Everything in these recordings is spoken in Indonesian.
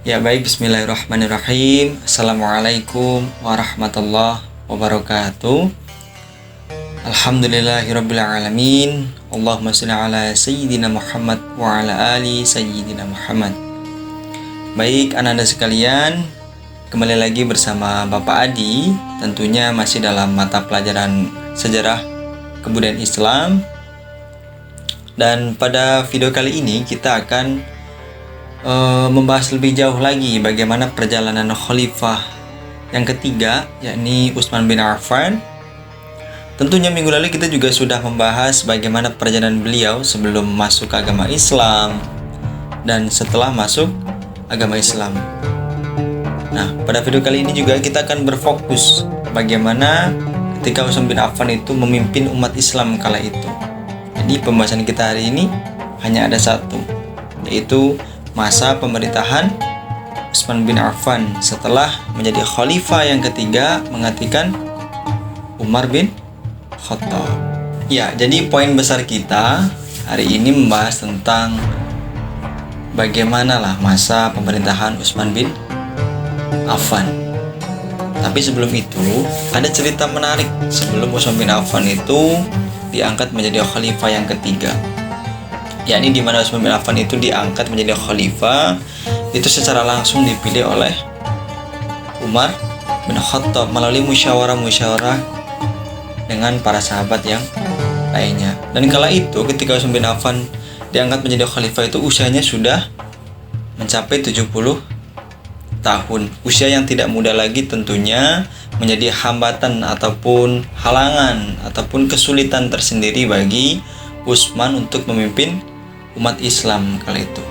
Ya baik, bismillahirrahmanirrahim. Assalamualaikum warahmatullahi wabarakatuh. Alhamdulillahirrabbilalamin. Allahumma sholli ala Sayyidina Muhammad wa ala ali Sayyidina Muhammad. Baik anak-anak sekalian, kembali lagi bersama Bapak Adi. Tentunya masih dalam mata pelajaran sejarah kebudayaan Islam. Dan pada video kali ini kita akan membahas lebih jauh lagi bagaimana perjalanan khalifah yang ketiga, yakni Utsman bin Affan. Tentunya minggu lalu kita juga sudah membahas bagaimana perjalanan beliau sebelum masuk ke agama Islam dan setelah masuk agama Islam. Nah, pada video kali ini juga kita akan berfokus bagaimana ketika Utsman bin Affan itu memimpin umat Islam kala itu. Jadi pembahasan kita hari ini hanya ada satu, yaitu masa pemerintahan Utsman bin Affan setelah menjadi khalifah yang ketiga menggantikan Umar bin Khattab. Ya, jadi poin besar kita hari ini membahas tentang bagaimana masa pemerintahan Utsman bin Affan. Tapi sebelum itu, ada cerita menarik sebelum Utsman bin Affan itu diangkat menjadi khalifah yang ketiga. Yakni di mana Utsman bin Affan itu diangkat menjadi khalifah itu secara langsung dipilih oleh Umar bin Khattab melalui musyawarah dengan para sahabat yang lainnya. Dan kala itu ketika Utsman bin Affan diangkat menjadi khalifah itu usianya sudah mencapai 70 tahun. Usia yang tidak muda lagi tentunya menjadi hambatan ataupun halangan ataupun kesulitan tersendiri bagi Utsman untuk memimpin umat Islam kala itu.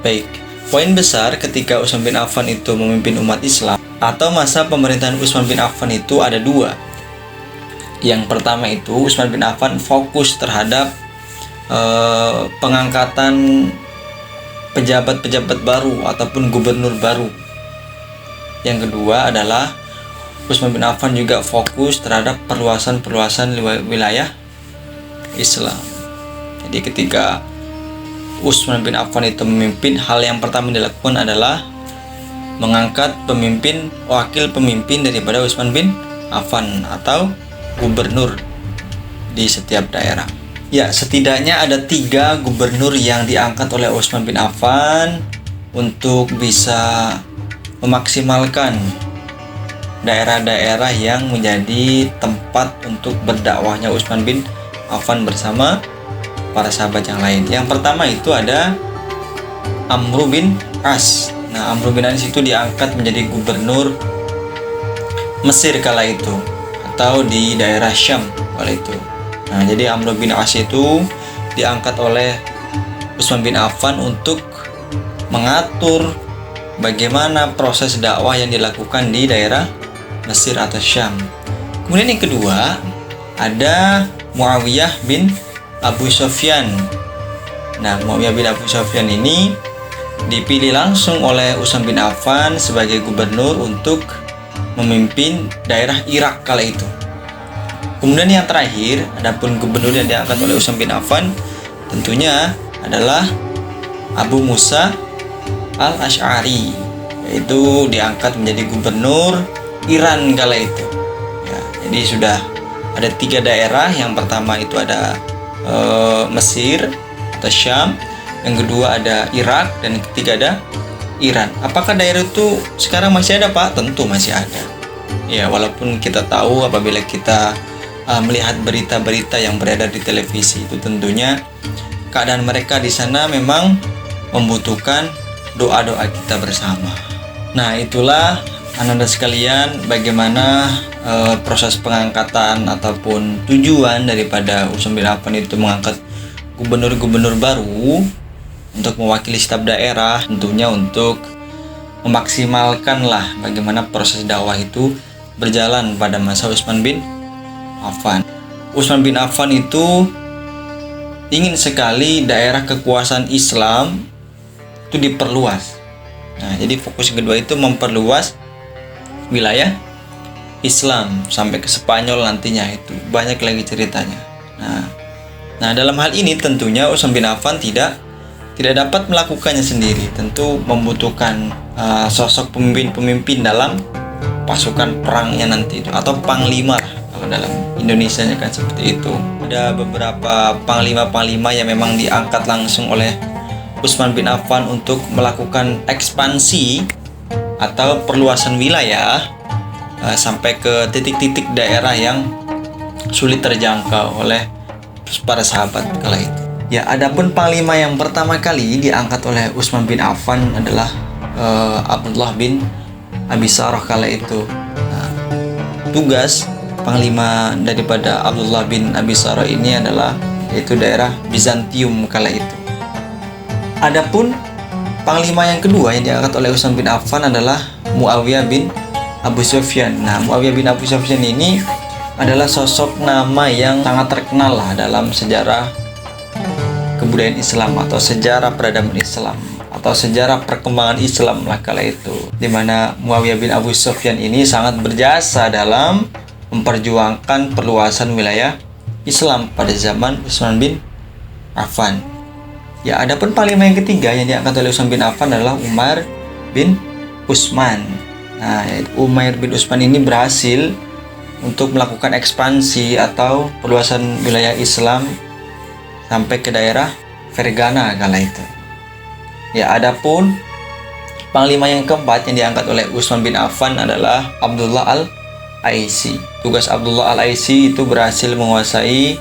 Baik, poin besar ketika Utsman bin Affan itu memimpin umat Islam atau masa pemerintahan Utsman bin Affan itu ada dua. Yang pertama itu Utsman bin Affan fokus terhadap pengangkatan pejabat-pejabat baru ataupun gubernur baru. Yang kedua adalah Utsman bin Affan juga fokus terhadap perluasan wilayah Islam. Jadi ketika Utsman bin Affan itu memimpin, hal yang pertama dilakukan adalah mengangkat wakil pemimpin daripada Utsman bin Affan atau gubernur di setiap daerah. Ya, setidaknya ada 3 gubernur yang diangkat oleh Utsman bin Affan untuk bisa memaksimalkan daerah-daerah yang menjadi tempat untuk berdakwahnya Utsman bin Affan bersama para sahabat yang lain. Yang pertama itu ada Amr bin As. Nah, Amr bin As itu diangkat menjadi gubernur Mesir kala itu atau di daerah Syam kala itu. Nah, jadi Amr bin As itu diangkat oleh Utsman bin Affan untuk mengatur bagaimana proses dakwah yang dilakukan di daerah Mesir atau Syam. Kemudian yang kedua ada Muawiyah bin Abu Sufyan. Nah, Muawiyah bin Abu Sufyan ini dipilih langsung oleh Utsman bin Affan sebagai gubernur untuk memimpin daerah Irak kala itu. Kemudian yang terakhir, adapun gubernur yang diangkat oleh Utsman bin Affan tentunya adalah Abu Musa al-Asy'ari, yaitu diangkat menjadi gubernur Iran kala itu. Ya, jadi sudah ada 3 daerah. Yang pertama itu ada Mesir atau Syam, yang kedua ada Irak, dan yang ketiga ada Iran. Apakah daerah itu sekarang masih ada, Pak? Tentu masih ada. Ya, walaupun kita tahu apabila kita melihat berita-berita yang beredar di televisi itu tentunya keadaan mereka di sana memang membutuhkan doa-doa kita bersama. Nah, itulah anak-anak sekalian bagaimana proses pengangkatan ataupun tujuan daripada Utsman bin Affan itu mengangkat gubernur-gubernur baru untuk mewakili setiap daerah, tentunya untuk memaksimalkan bagaimana proses dakwah itu berjalan pada masa Utsman bin Affan. Utsman bin Affan itu ingin sekali daerah kekuasaan Islam itu diperluas. Nah, jadi fokus kedua itu memperluas wilayah Islam sampai ke Spanyol nantinya, itu banyak lagi ceritanya. Nah, dalam hal ini tentunya Utsman bin Affan tidak tidak dapat melakukannya sendiri. Tentu membutuhkan sosok pemimpin-pemimpin dalam pasukan perangnya nanti itu, atau panglima lah kalau dalam Indonesia kan seperti itu. Ada beberapa panglima-panglima yang memang diangkat langsung oleh Utsman bin Affan untuk melakukan ekspansi atau perluasan wilayah sampai ke titik-titik daerah yang sulit terjangkau oleh para sahabat kala itu. Ya, adapun panglima yang pertama kali diangkat oleh Utsman bin Affan adalah Abdullah bin Abi Sarh kala itu. Nah, tugas panglima daripada Abdullah bin Abi Sarh ini adalah yaitu daerah Bizantium kala itu. Adapun panglima yang kedua yang diangkat oleh Utsman bin Affan adalah Muawiyah bin Abu Sufyan. Nah, Muawiyah bin Abu Sufyan ini adalah sosok nama yang sangat terkenal lah dalam sejarah kebudayaan Islam atau sejarah peradaban Islam atau sejarah perkembangan Islam lah kala itu, di mana Muawiyah bin Abu Sufyan ini sangat berjasa dalam memperjuangkan perluasan wilayah Islam pada zaman Utsman bin Affan. Ya, adapun panglima yang ketiga yang diangkat oleh Utsman bin Affan adalah Umar bin Utsman. Nah, Umar bin Utsman ini berhasil untuk melakukan ekspansi atau perluasan wilayah Islam sampai ke daerah Fergana kala itu. Ya, adapun panglima yang keempat yang diangkat oleh Utsman bin Affan adalah Abdullah al-Aisi. Tugas Abdullah al-Aisi itu berhasil menguasai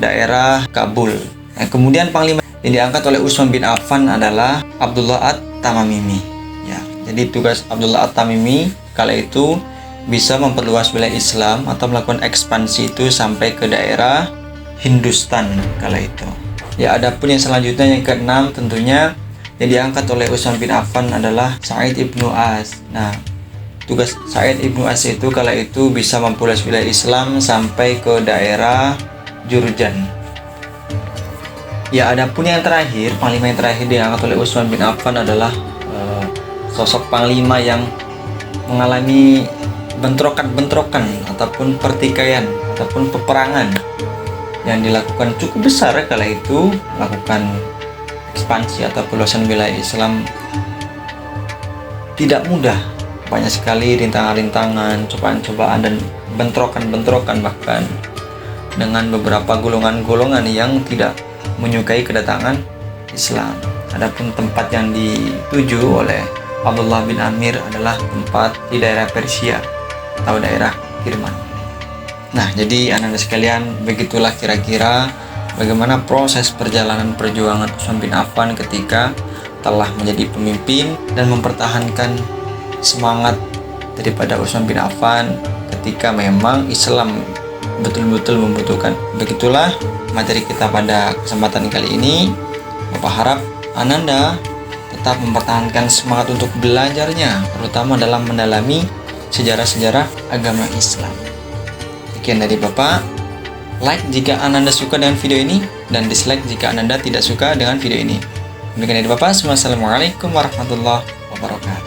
daerah Kabul. Nah, kemudian panglima yang diangkat oleh Utsman bin Affan adalah Abdullah at-Tamimi. Ya, jadi tugas Abdullah at-Tamimi kala itu bisa memperluas wilayah Islam atau melakukan ekspansi itu sampai ke daerah Hindustan kala itu. Ya, adapun yang selanjutnya yang keenam tentunya yang diangkat oleh Utsman bin Affan adalah Sa'id ibnu As. Nah, tugas Sa'id ibnu As itu kala itu bisa memperluas wilayah Islam sampai ke daerah Jurjan. Ya, adapun yang terakhir, panglima yang terakhir diangkat oleh Utsman bin Affan adalah sosok panglima yang mengalami bentrokan-bentrokan ataupun pertikaian ataupun peperangan yang dilakukan cukup besar kala itu, melakukan ekspansi atau perluasan wilayah Islam tidak mudah. Banyak sekali rintangan-rintangan, cobaan-cobaan dan bentrokan-bentrokan, bahkan dengan beberapa golongan-golongan yang tidak menyukai kedatangan Islam. Adapun tempat yang dituju oleh Abdullah bin Amir adalah tempat di daerah Persia atau daerah Kirman. Nah, jadi Anda sekalian, begitulah kira-kira bagaimana proses perjalanan perjuangan Utsman bin Affan ketika telah menjadi pemimpin dan mempertahankan semangat daripada Utsman bin Affan ketika memang Islam betul-betul membutuhkan. Begitulah materi kita pada kesempatan kali ini. Bapak harap Ananda tetap mempertahankan semangat untuk belajarnya, terutama dalam mendalami sejarah-sejarah agama Islam. Sekian dari Bapak. Like jika Ananda suka dengan video ini, dan dislike jika Ananda tidak suka dengan video ini. Demikian dari Bapak. Wassalamualaikum warahmatullahi wabarakatuh.